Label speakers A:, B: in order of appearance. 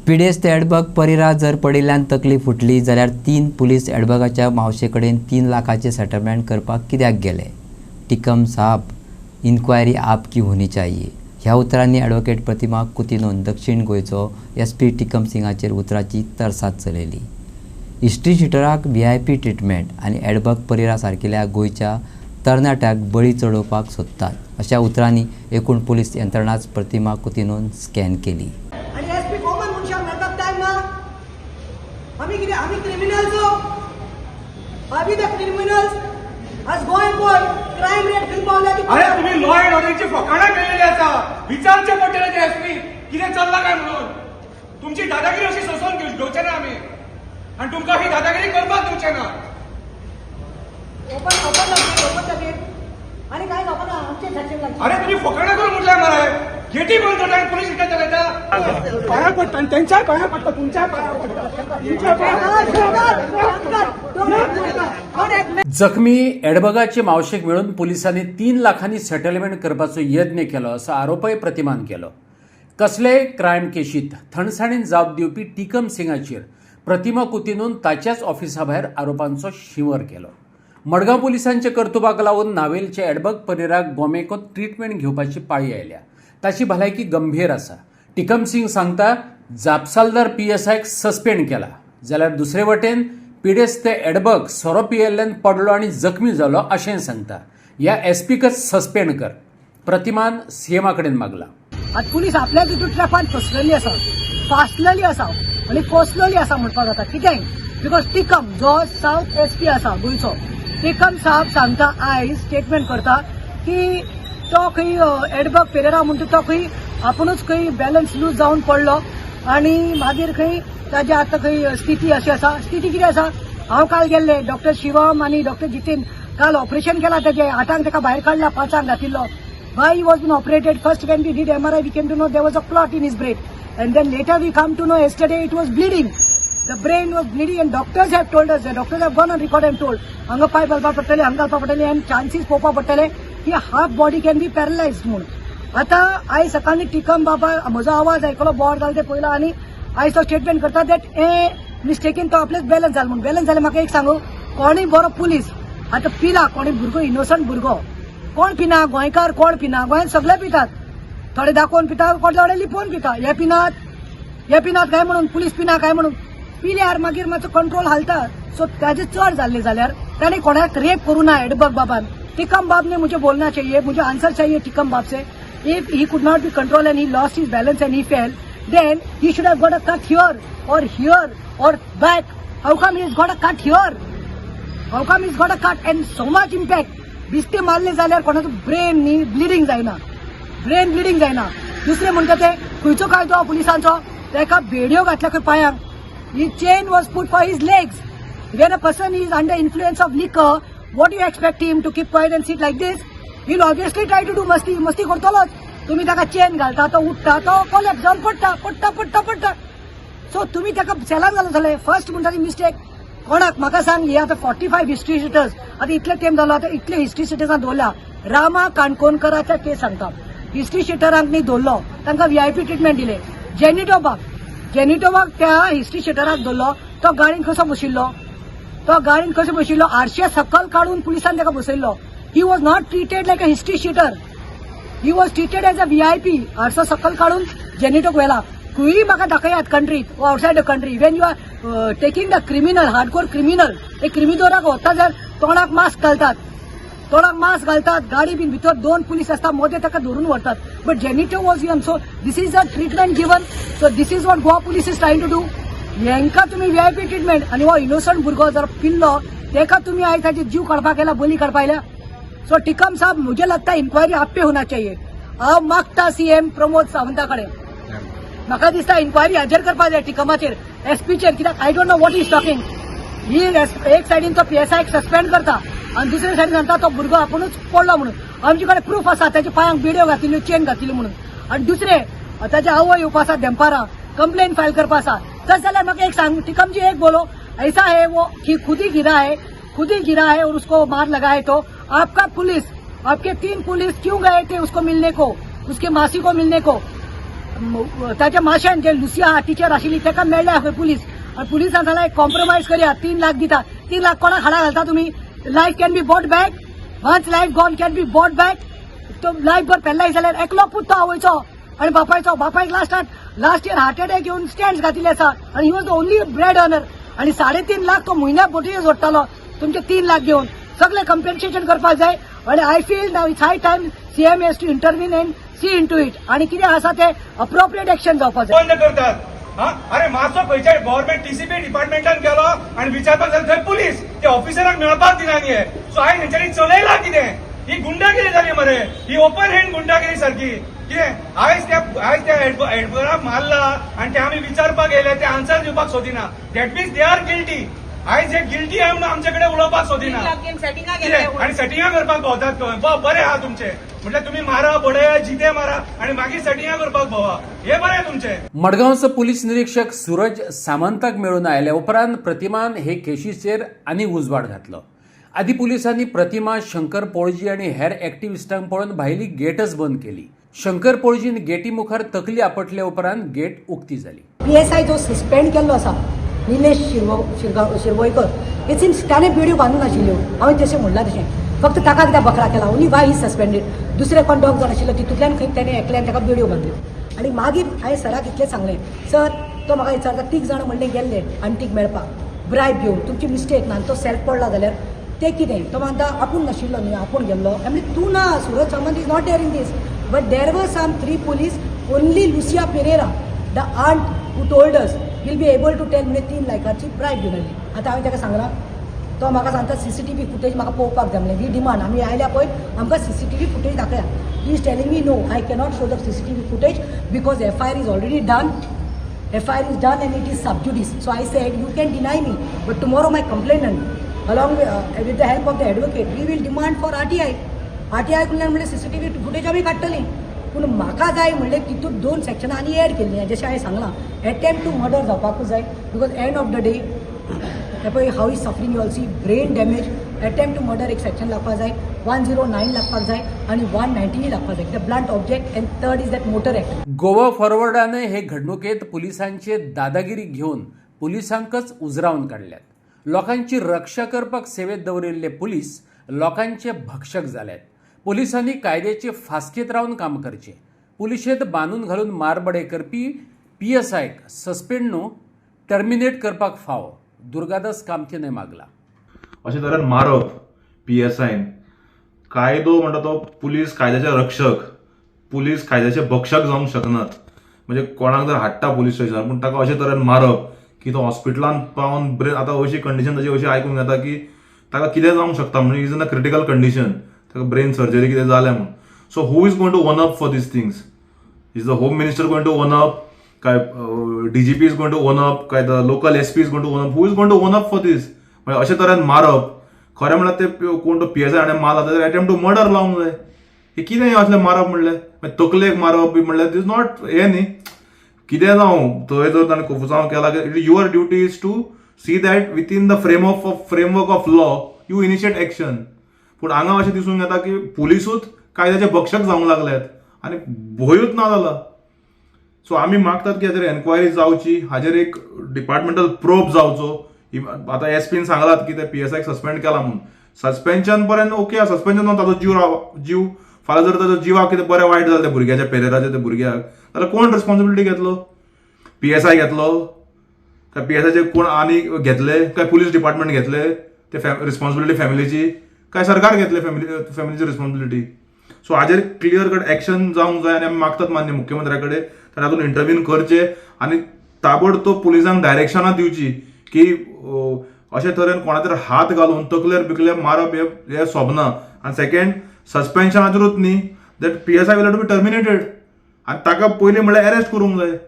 A: पिडेस्त एडबग परिरा जर पडिल्ल्यान तकली फुटली जाल्यार 3 पुलीस एडबगाच्या मावशे कडेन 3 लाखाचे सेटलमेंट करपाक कित्याक गेले? टिकम साहब, इन्क्वायरी आपकी होनी चाहिए. ह्या उतरांनी ॲडव्होकेट प्रतिमा कुतिनोन दक्षिण गोंयचो SP टिकम सिंगाचेर उतराची तरसाद चलयली. हिस्ट्री शिटराक VIP ट्रिटमेंट आनी एडबग परिरा सारकिल्या गोंयच्या तरणाट्याक बळी चडोवपाक सोदतात अशा उतरांनी एकूण पुलीस यंत्रणाच प्रतिमा कुतिनोन स्कॅन केली.
B: आम्ही क्रिमिनल्स आम्ही द क्रिमिनल्स आज गोंय क्राईम रेट खूप पावला.
C: अरे तुम्ही लॉ अँड ऑर्डरची फकाणा केलेली आसा. विचारचे पडटले ते SP कितें चल्लां काय म्हणून. तुमची दादागिरी अशी सोसून घेवचे ना आमी आणि तुमकां ही दादागिरी करपाक दिवचे ना.
B: ओपन लगेच आणि काय लोकांना आमचे सचिन.
C: अरे तुम्ही फकाणा करून म्हटल्या मरे. गेटी बंद करता आणि पोलीस स्टेशन चलयता. पाया पडटा आणि त्यांच्या पाया पडटा, तुमच्या पाया पडटा.
D: जखमी एडबगाचे मावशेक मेळून पोलिसांनी 3 लाखांनी सेटलमेंट करपाचो यत्न केलो असो आरोपय प्रतिमान केलो. कसलेय क्रायम केशीत थंडसाणीन जाप दिवपी टिकम सिंगाचेर प्रतिमा कुतिनोन ताच्याच ऑफिसा भायर आरोपांचो शिंवर केलो. मडगांव पुलिसांच्या कर्तुबाक लागून नावेलचे एडबग परिराक गोमेको ट्रिटमेंट घेवपाची पाळी आयल्या. ताची भलायकी गंभीर आसा. टिकम सिंग सांगता जापसालदार PSIक सस्पेंड केला जाल्यार दुसरे वटेन पिडेस्त एडबग सोरो पियेल्ल्यान पडलो आनी जखमी जालो अशें सांगता. ह्या SPकच सस्पेंड कर प्रतिमान CMA कडेन मागला.
B: आज पुलीस आपल्या तितूंतल्या पान फसलेली आसा, फासलेली आसा आनी कोसलेली आसा म्हणपाक जाता. कित्याक बिकॉज टिकम जो साऊथ SP आसा गोंयचो, टिकम साहब सांगता आयज स्टेटमेंट करता की तो खंय एडबग पेरेरा म्हणटा तो खंय आपुणूच खंय बॅलन्स लूज जावन पडलो आनी मागीर खंय ताजे आतां खंय स्थिती अशी आसा. स्थिती कितें आसा? हांव काल गेल्ले डॉक्टर शिवम आनी डॉक्टर जितेन काल ऑपरेशन केला ताजे 8 ताका भायर काडला, 5 घातिल्लो. Why he was been operated? First when we did MRI we came to know there was a clot in his brain and then later we come to know yesterday it was bleeding. The brain was bleeding and doctors have told us, the doctors have gone on record and told हांगा पाय घालपाक पडटले, हांगा घालपाक पडटले and chances पळोवपाक पडटले की हाफ बॉडी कॅन बी पॅरलायज्ड म्हणून. आता आयज सकाळी टिकम बाबा म्हजो आवाज आयकलो बोर्ड घाल ते पयलो आनी आयज तो स्टेटमेंट करता दॅट मिस्टेकीन तो आपलेच बॅलन्स जालो म्हणून. बॅलन्स जाल्यार म्हाका एक सांगू, कोणी बरो पुलीस आतां पिला, कोणी भुरगो इनोसंट भुरगो कोण पिना? गोंयकार कोण पिना? गोंयांत सगळे पितात. थोडे दाखोवन पिता, थोडे लिपोवन पिता. हे पिनात काय म्हणून, पुलीस पिना काय म्हणून. पिल्यार मागीर मातसो कंट्रोल हालता. सो ताजे चड जाल्ले जाल्यार ताणें कोणाक रेप करूं ना एडबग बाबान. टिकम बाब ने मुझे बोलना चाहिए, मुझे आंसर चाहिए टिकम बाब से. If he could not be controlled and he lost his balance and he fell, then he should have got a cut here or back. How come he's got a cut here? How come he's got a cut and so much impact? बिस्ते मारले जाल्यार कोणाचो brain न्ही bleeding जायना. दुसरे म्हणटा ते खंयचो कायदो पुलिसांचो, ताका बेडयो घातल्या खंय पांयांक. He chain was put for his legs. When a person is under influence of liquor, what do you expect him to keep quiet and sit like this? He'll obviously try to do मस्ती करतलोच. तुम्ही ताका chain घालता, तो उठता, तो कोल्याप जावन पडटा. So तुम्ही ताका सेलान घालून जाले. फर्स्ट म्हणटा ती मिस्टेक कोणाक म्हाका सांग. हे आतां 45 हिस्ट्री शिटर्स आतां इतले टाइम जालो, आतां इतले हिस्ट्री शिटर्सांक दवरला. रामा काणकोणकराच्या केस सांगता. हिस्ट्री शिटरांक न्ही दवरलो, तांकां VIP ट्रिटमेंट दिले. जेनिटोबाक त्या हिस्ट्री शिटराक दवरलो. तो गाडीन कसो बशिल्लो, आरशे सकल काढून पुलिसांनी ताका बसयल्लो. He was not treated like a history sheeter. He was treated as a VIP. आरसो सकल काढून जेनिटोक व्हेला. खंयी म्हाका दाखयात कंट्रीत वा outside the country when you are taking the criminal, hardcore criminal, एक क्रिमिनोराक व्हरता जाल्यार तोंडाक मास्क घालतात. गाडी बीन भितर 2 पुलीस आसता, मदें ताका धरून व्हरतात. But Jenito was young. So this is a treatment given. So this is what Goa police is trying to do. हेंकां तुम्ही VIP ट्रीटमेंट आनी हो इनोसंट भुरगो जर पिल्लो तेका तुम्ही आयज ताचे जीव काडपाक येला, बली काडपाक येल्या. सो टिकम साहब, मुझे लगता है इंक्वायरी आप पे होना चाहिए. हांव मागता CM प्रमोद सावंता कडेन. म्हाका दिसता इंक्वायरी हाजेर करपाक जाय टिकमाचेर, SPचेर. कित्याक I don't know what is talking. ही एक सायडीन तो PSIक सस्पेंड करता आनी दुसरे सायडीन सांगता तो भुरगो आपुणूच पडलो म्हणून. आमचे कडेन प्रूफ आसा ताच्या पांयांक बेड्यो घातिल्ल्यो, चेन घातिल्ली म्हणून. आनी दुसरे ताचे आवय येवपा आसा दंपारा, कंप्लेन फायल करपा आसा. तस जाल्यार म्हाका एक सांग, टिकम जी एक बोलो ऐसा है वो खुद ही गिरा है और उसको मार लगा है. तो आपका पुलिस, आपके 3 पुलिस क्यों गए थे उसको मिलने को, उसके मासी को मिलने को? ताच्या माश्यान जे लुसिया टीचर आशिल्ली ताका मेळ्ळ्या खंय पुलीस आनी पुलिसान सांगला एक कॉम्प्रोमायज करया 3 लाख दिता 3 लाख कोणाक हाडा घालता तुमी life can be bought back once life gone can be bought back तो लायफ भर पेल्ला जाल्यार एकलो पुत तो आवयचो आनी बापायक लास्ट इयर हार्ट अटॅक येवन स्टँड घातिल्ले आसा आनी he was the only bread earner आनी 3.5 लाख तो म्हयन्याक बोटीचे जोडटालो तुमचे 3 लाख घेवन सगळे कंपेन्सेशन करपाक जाय आनी I feel now it's high time CM has to intervene and see into it इट आनी कितें आसा ते अप्रोप्रिएट एक्शन जावपाक जाय
C: बंद करतात हा अरे मातसो खंयच्या गव्हर्नमेंट टीसीपी डिपार्टमेंटान गेलो आणि विचारपाक जाय थंय पुलीस त्या ऑफिसराक मेळपाक दिनानी सो हांवें हेंच्यांनी चलयला कितें ही गुंडागिरी जाली मरे ही ओपन हँड गुंडागिरी सारकी कितें आयज त्या हेडबराक मारला आनी ते आमी विचारपाक गेले ते आन्सर दिवपाक सोदिना that means they are guilty आयज हे गिल्टी आय म्हणून आमचे कडेन उलोवपाक सोदिना आनी सेटिंगा करपाक भोंवतात खंय बरें आहा तुमचे म्हटल्यार तुमी मारा बडय जिते मारा आनी मागीर सेटिंगा करपाक भोंवा हे बरें तुमचे
D: मडगावचो पोलीस निरीक्षक सूरज सामंताक मेळून आयले उपरांत प्रतिमान हे केशीचेर आनी उजवाड घातलो आदी पुलिसांनी प्रतिमा शंकर पोळजी आनी हेर एक्टिव्हिस्टांक पळोवन भायली गेटच बंद केली शंकर पोळजीन गेटी मुखार तकली आपटले उपरांत गेट उक्ती जाली
B: PSI जो सस्पेंड केल्लो आसा निलेश शिरवयकर इट्स इन ताणें बिड्यो बांदून आशिल्ल्यो हांवें तशें म्हणलां तशें फक्त ताका कित्याक बकरा केला ओन्ली वाय इज सस्पेंडेड दुसरे कोण 2 जाण आशिल्लो तितूंतल्यान खंय ताणें एकल्यान ताका बिड्यो बांदल्यो आनी मागीर हांवें सराक इतलें सांगलें सर तो म्हाका विचारता 3 जाण म्हणलें गेल्ले आंटीक मेळपाक ब्रायब घेवन तुमची मिस्टेक ना तो सेल्फ पडला जाल्यार ते कितें तो म्हणटा आपूण नाशिल्लो न्ही आपूण गेल्लो आमी तूं ना Suraj Samant is not there in this but there were some 3 police only Lucia Pereira the aunt who told us will be able to tell म्हणजे 3 लाखाची ब्रायब घेवन आयली आतां हांवें ताका सांगलां तो म्हाका सांगता CCTV फुटेज म्हाका पळोवपाक जाय म्हणलें वी डिमांड आमी आयल्या पळय आमकां CCTV फुटेज दाखया he is telling me no I cannot show the CCTV footage because FIR is already done FIR is done and it is sub judice. So I said, you can deny me, but tomorrow my complainant, along with the help of the advocate, we will demand for RTI. RTI कडल्यान म्हणलें CCTV footage आमी काडटलीं पूण म्हाका जाय म्हणलें तितूंत 2 सेक्शनां आनी add केल्लीं जशें हांवें सांगलां एटेम्प्ट टू मर्डर जावपाकूच जाय because end of the day हे पळय हाव is suffering you all see brain damage attempt to murder एक सेक्शन लागपाक जाय 109 लागपाक जाय आनी 190 लागपाक जाय कित्याक blunt object and third is that motor act
D: Goa फॉरवर्डाने हे घडणुकेत पुलिसांचे दादागिरी घेवन पुलिसांकच उजरावन काडल्यात लोकांची रक्षा करपाक सेवेत दवरिल्ले पुलीस लोकांचे भक्षक जाल्यात पुलिसांनी कायद्याचे फासकेत रावन काम करचे पुलिशेंत बांदून घालून मारबडे करपी PSIक सस्पेंड न्हू टर्मिनेट करपाक फावो दुर्गादास कामतीने मागला
E: अशे तरेन मारप PSIन कायदो म्हणटा तो पुलीस कायद्याचे रक्षक पुलीस कायद्याचे भक्षक जावंक शकनात म्हणजे कोणाक जर हाडटा पुलीस स्टेशनार पूण ताका अशे तरेन मारप की तो हॉस्पिटलांत पावन ब्रेन आतां अशी कंडिशन ताची अशी आयकूंक येता की ताका कितें जावंक शकता म्हणजे is in a critical condition ताका ब्रेन सर्जरी कितें जाल्या म्हणून so who is going to one up for these things is the home minister going to one up काय DGP is going to one up काय the local SP is going to one up who is going to one up for these म्हणजे अशे तरेन मारप खरें म्हणल्यार ते कोण तो PSI हाणें मारला जाल्यार एटेम्प्ट टू मर्डर लावंक जाय हे कितें असलें मारप म्हणलें तकलेक मारप बी म्हणल्यार दीस नॉट हे न्ही कितें जावं थंय जर ताणें कुफुसांव केला your duty is to see that within the framework of law you initiate action पूण हांगा अशें दिसूंक येता की पुलिसूच कायद्याचे भक्षक जावंक लागल्यात आनी भंयूच ना जाला सो आमी मागतात की हाजेर एन्क्वायरी जावची हाजेर एक डिपार्टमेंटल प्रोब जावचो आतां SPन सांगलात की ते PSIक सस्पेंड केला म्हणून सस्पेन्शन पर्यंत ओके सस्पेन्शन ताजो जीव फाल्यां जर ताजो जिवाक कितें बरें वायट जालें त्या भुरग्याच्या पेरेराच्या त्या भुरग्याक जाल्यार कोण रिस्पॉन्सिबिलिटी घेतलो PSI घेतलो काय PSIचे कोण आनी घेतले काय पुलीस डिपार्टमेंट घेतले ते रिस्पॉन्सिबिलिटी फॅमिलीची काय सरकार घेतले फॅमिलीची रिस्पॉन्सिबिलिटी सो हाजेर क्लियर कट एक्शन जावंक जाय आनी आमी मागतात मान्य मुख्यमंत्र्या कडेन ताणें हातूंत इंटरव्हीन करचे आनी ताबडतोब पुलिसांक डायरेक्शनां दिवची की अशे तरेन कोणाचेर हात घालून तकलेर बिकलेर मारप हे सोबना आनी सेकंड सस्पेन्शनाचेरूच न्ही that PSI will have to be terminated आनी ताका पयलीं म्हणल्यार अरेस्ट करूंक जाय